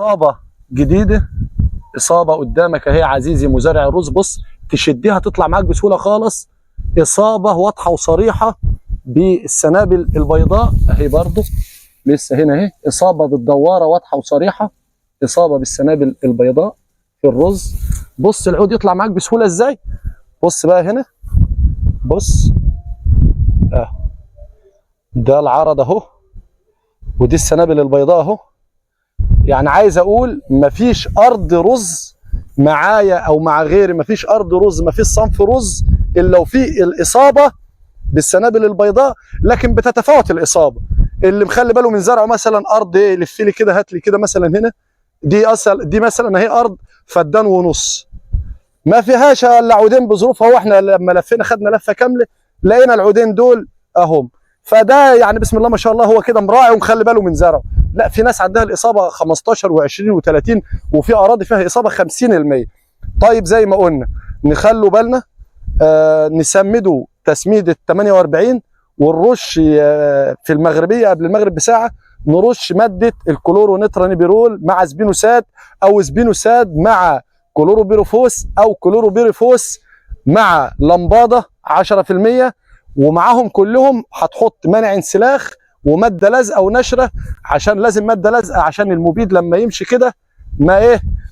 إصابة جديدة، إصابة قدامك أهي عزيزي مزارع الرز. بص تشديها تطلع معاك بسهولة خالص. إصابة واضحة وصريحة بالسنابل البيضاء أهي برضو لسه هنا أهي. إصابة بالدوارة واضحة وصريحة، إصابة بالسنابل البيضاء في الرز. بص العود يطلع معاك بسهولة إزاي. بص بقى هنا، بص ده العرض أهو، ودي السنابل البيضاء أهو. يعني عايز اقول مفيش ارض رز معايا او مع غيري، مفيش ارض رز، مفيش صنف رز الا وفي الاصابه بالسنابل البيضاء. لكن بتتفاوت الاصابه. اللي مخلي باله من زرعه مثلا ارض ايه، لف لي كده هات لي كده مثلا هنا، دي مثلا اهي ارض فدان ونص ما فيهاش الا عودين بظروفها. واحنا لما لفينا خدنا لفه كامله لقينا العودين دول اهم. فده يعني بسم الله ما شاء الله هو كده مراعي ومخلي باله من زرعه. لا، في ناس عندها الاصابه 15 و20 و30، وفي اراضي فيها اصابه 50%. طيب زي ما قلنا نخلوا بالنا، نسمده تسميده 48، ونرش في المغربيه قبل المغرب بساعه نرش ماده الكلورونيترانيبيرول مع سبينوساد، او سبينوساد مع كلوروبيروفوس، او كلوروبيروفوس مع لمباده 10%. ومعاهم كلهم هتحط منع انسلاخ وماده لازقه ونشره، عشان لازم ماده لازقه عشان المبيد لما يمشي كده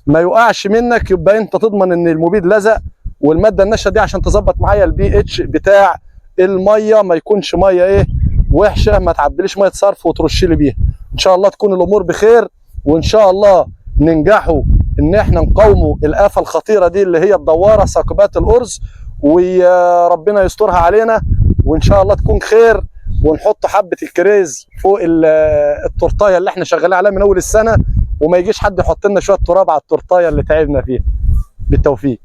ما يقعش منك، يبقى انت تضمن ان المبيد لزق. والماده النشره دي عشان تظبط معايا البي اتش بتاع الميه، ما يكونش ميه وحشه، ما تعبليش ميه صرف وترش لي بيها. ان شاء الله تكون الامور بخير، وان شاء الله ننجحوا ان احنا نقاوموا الافه الخطيره دي اللي هي الدواره ثاقبات الارز، وربنا يسترها علينا وان شاء الله تكون خير. ونحط حبه الكريز فوق التورتايه اللي احنا شغالين عليها من اول السنه، وما يجيش حد يحط لنا شويه تراب على التورتايه اللي تعبنا فيها. بالتوفيق.